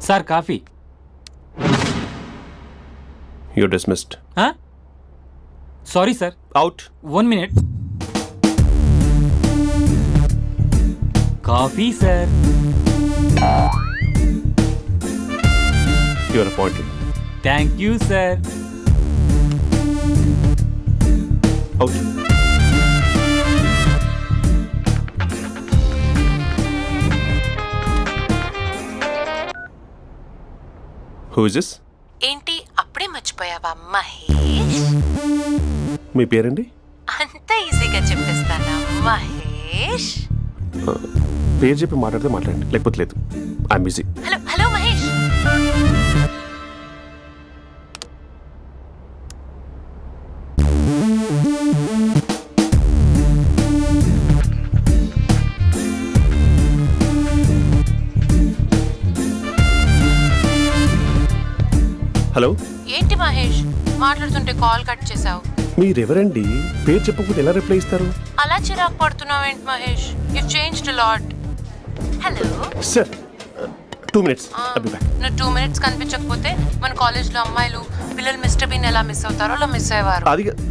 Sir coffee. You dismissed. Sorry sir. Out. 1 minute. Coffee sir. You are appointed. Thank you sir. Out. Who is this? ఏంటి అప్పుడే మర్చిపోయావా మహేష్? మీ పేరండి? అంత ఈజీగా చెప్పేస్తానా మహేష్? పేరు చెప్పి మాట్లాడితే మాట్లాడండి, లేకపోతే లేదు. I'm busy. Hello hello Mahesh. Hello. ఏంటి మహేష్ మాట్లాడుతుంటే కాల్ కట్ చేసావు? మీరెవరండి? పేరు చెప్పకపోతే ఎలా రిప్లై ఇస్తారు? అలా చిరాకు పడుతున్నావు ఏంటి Mahesh? You changed a lot. Hello sir 2 minutes. I'll be back. నువ్వు 2 minutes కనిపించకపోతే మన కాలేజ్లో అమ్మాయిలు పిల్లలు మిస్టర్ బీన్ ఎలా మిస్ అవుతారో అలా మిస్ అయ్యేవారు.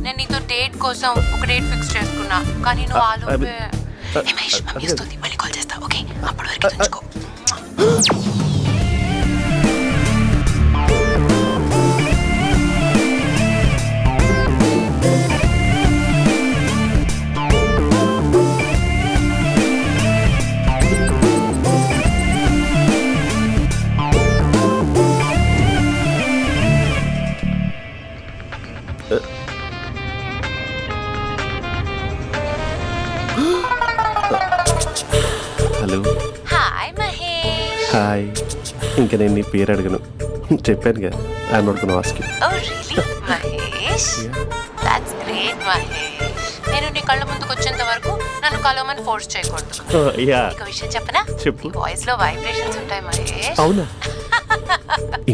నేను నీతో డేట్ కోసం ఒక డేట్ ఫిక్స్ చేసుకున్నా, కానీ నువ్వు ఆలోపే. మహేష్ మమ్మీ వస్తుంది, మళ్ళీ కాల్ చేస్తా. ఓకే, అప్పటి వరకు ఉంచుకో. హలో. హాయ్ మహేష్. హాయ్. ఇంకా నేను నీ పేరు అడగను, చెప్పాను కదా. I'm not gonna ask you. Oh really Mahesh? That's great Mahesh. నేను నీ కళ్ళ ముందుకు వచ్చేంత వరకు నన్ను కలవమని ఫోర్స్ చేయకూడదు. ఒక విషయం చెప్పనా? చెప్పు. వాయిస్ లో వైబ్రేషన్స్ ఉంటాయి మహేష్. అవునా?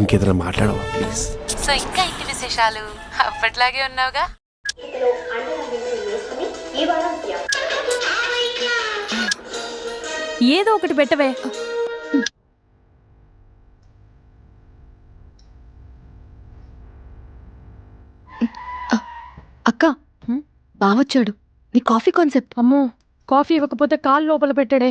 ఇంకేదైనా మాట్లాడవా ప్లీజ్? సో ఇంకా ఇంటి విశేషాలు అప్పట్లాగే ఉన్నావుగా? ఏదో ఒకటి పెట్టవే. అక్క బావొచ్చాడు. నీ కాఫీ కాన్సెప్ట్. అమ్మో, కాఫీ ఇవ్వకపోతే కాలు లోపల పెట్టాడే.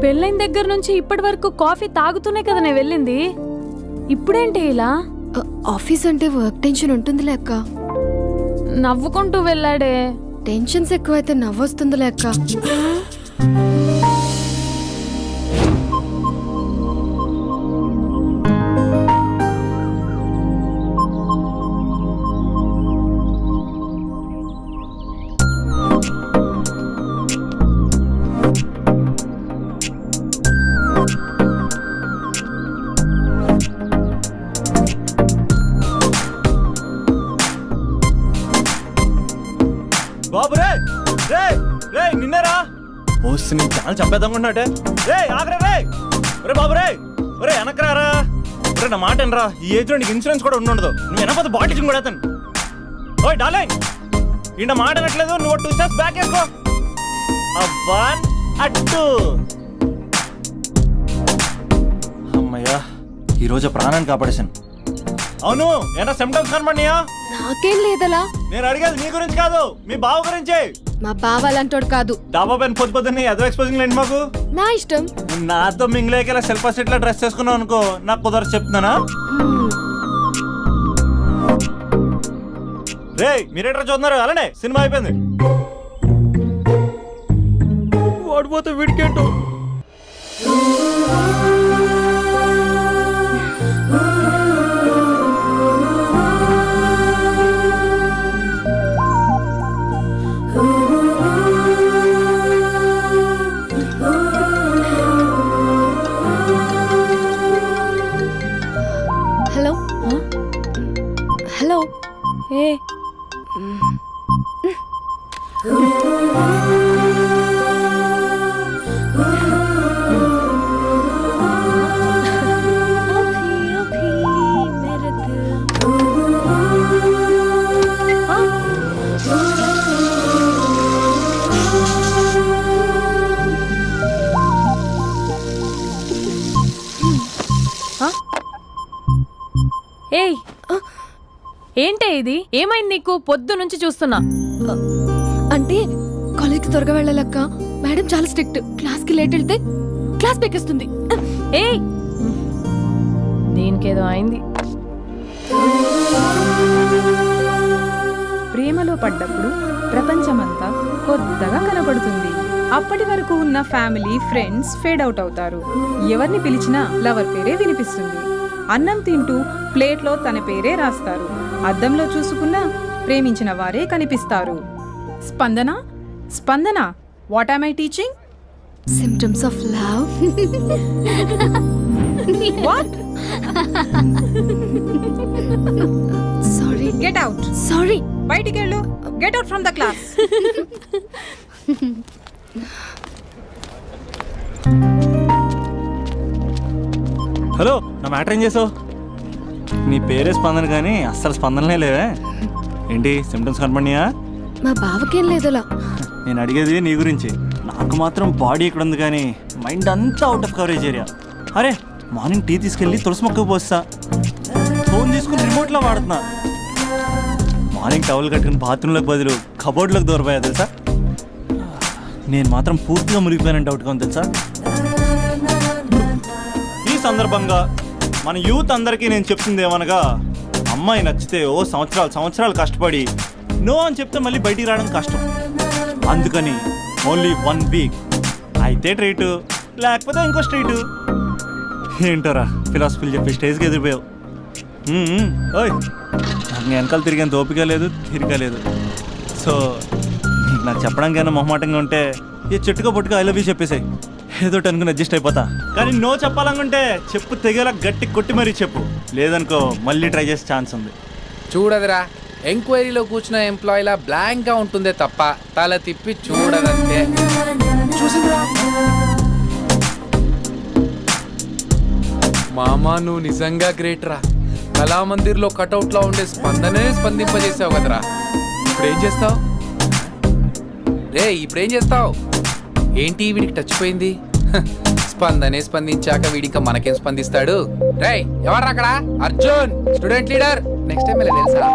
పెళ్ళైన దగ్గర నుంచి ఇప్పటి వరకు కాఫీ తాగుతూనే కదా నేను వెళ్ళింది. ఇప్పుడేంటి ఇలా? ఆఫీస్ అంటే వర్క్ టెన్షన్ ఉంటుందిలే అక్క. నవ్వుకుంటూ వెళ్ళాడే. టెన్షన్స్ ఎక్కువైతే నవ్వొస్తుందిలే అక్క. బాబు రే రే రే నిన్నరా ఓసి నేను చాలా చంపేద్దామన్నాటే. రే ఆగరా రే. రే బాబు రే. ఒరే వెనకరారా. ఒరే నా మాట వినరా. ఈ ఏజ్ లో నీకు ఇన్సూరెన్స్ కూడా ఉండదు. నువ్వు వెనకపోతే బాటిల్ కూడా అతను. ఓయ్ డార్లింగ్, ఈయన మాట అనట్లేదు. నువ్వు 2 steps బ్యాక్ వేసుకో. అబ్బా అట్టు. అమ్మయ్యా, ఈరోజు ప్రాణాన్ని కాపాడేశాను. అవును, ఏనా సిమ్టమ్స్ కనబడినాయా? నాకేం లేదలా. నేను అడిగేది నీ గురించి కాదు, మీ బావ గురించే. మా బావ అలాంటోడు కాదు. డాబా పైన పొద్దు పొద్దున్నే ఎదో ఎక్స్పోజింగ్ లేండి మాకు. నా ఇష్టం. నాతో మింగిలేకెలా సెల్ఫ్ అసెట్ లా డ్రెస్ చేసుకున్నావు అనుకో, నాకు కుదరదు చెప్తున్నానా? రే మీరేట్రా చూస్తున్నారు? అలానే సినిమా అయిపోయింది. వాడిపోతే వీడికేంటో. Hello hello. ఏ ఏంటే ఇది? ఏమైంది నీకు? పొద్దు నుంచి చూస్తున్నా. అంటే కాలేజ్కి త్వరగా వెళ్ళాలక్క. మేడం చాలా స్ట్రిక్ట్. క్లాస్కి లేట్ వెళ్తే క్లాస్ పెక్కేస్తుంది. ఏయ్, దీనికేదో అయింది. ప్రేమలో పడ్డప్పుడు ప్రపంచమంతా కొత్తగా కనపడుతుంది. అప్పటి వరకు ఉన్న ఫ్యామిలీ ఫ్రెండ్స్ ఫేడ్ అవుట్ అవుతారు. ఎవరిని పిలిచినా లవర్ పేరే వినిపిస్తుంది. అన్నం తింటూ ప్లేట్లో తన పేరే రాస్తారు. అద్దంలో చూసుకున్నా ప్రేమించిన వారే కనిపిస్తారు. Spandana, Spandana, what am I teaching? Symptoms of love. What? Sorry. Get out. Sorry. బయటికి వెళ్ళు. Get out from the class. Hello, నా మ్యాటర్ ఏం చేసావు? నీ పేరే స్పందన కానీ అస్సలు స్పందనలే లేవే. ఏంటి సిమ్టమ్స్ కనపడినాయా? మా బావకేం లేదులా. నేను అడిగేది నీ గురించి. నాకు మాత్రం బాడీ ఇక్కడ ఉంది కానీ మైండ్ అంతా అవుట్ ఆఫ్ కవరేజ్ ఏరియా. అరే, మార్నింగ్ టీ తీసుకెళ్ళి తులసి మొక్కకు పోస్తా. ఫోన్ తీసుకుని రిమోట్లో వాడుతున్నా. మార్నింగ్ టవల్ కట్టుకుని బాత్రూంలోకి బదులు కబోర్డ్లోకి దూరపోయా తెలుసా. నేను మాత్రం పూర్తిగా మునిగిపోయానని డౌట్గా ఉంది తెలుసా. ఈ సందర్భంగా మన యూత్ అందరికీ నేను చెప్తుంది ఏమనగా, అమ్మాయి నచ్చితే ఓ సంవత్సరాలు కష్టపడి నో అని చెప్తే మళ్ళీ బయటికి రావడం కష్టం. అందుకని ఓన్లీ 1 వీక్ అయితే ట్రీటు, లేకపోతే ఇంకో స్ట్రీటు. ఏంటోరా ఫిలాసఫీలు చెప్పి స్టేజ్కి ఎదిరిపోయావు. ఓయ్, నాకు నీ వెనకాల తిరిగేంత ఓపిక లేదు, తీరిక లేదు. సో నాకు చెప్పడానికైనా మొహమాటంగా ఉంటే ఏ చెట్టుగా పొట్టుగా ఐ లవ్ యూ చెప్పేసాయి. ఏదో అనుకుని అడ్జస్ట్ అయిపోతా. కానీ నో చెప్పాలనుకుంటే చెప్పు తెగేలా గట్టి కొట్టి మరీ చెప్పు. లేదనుకో మళ్ళీ ట్రై చేసే ఛాన్స్ ఉంది. చూడదురా, ఎంక్వైరీలో కూర్చున్న ఎంప్లాయీలా బ్లాంక్గా ఉంటుందే తప్ప తల తిప్పి చూడదంతే. చూసిందిరా మామా, నువ్వు నిజంగా గ్రేట్ రా. కళామందిర్లో కటౌట్లో ఉండే స్పందనే స్పందింపజేసావు కదరా. ఇప్పుడేం చేస్తావు రే? ఇప్పుడేం చేస్తావు? ఏంటి వీడికి టచ్ పోయింది? స్పందనే స్పందించాక వీడిక మనకేం స్పందిస్తాడు? రే ఎవరు అక్కడ? Arjun, student leader. Next time తెలుసా?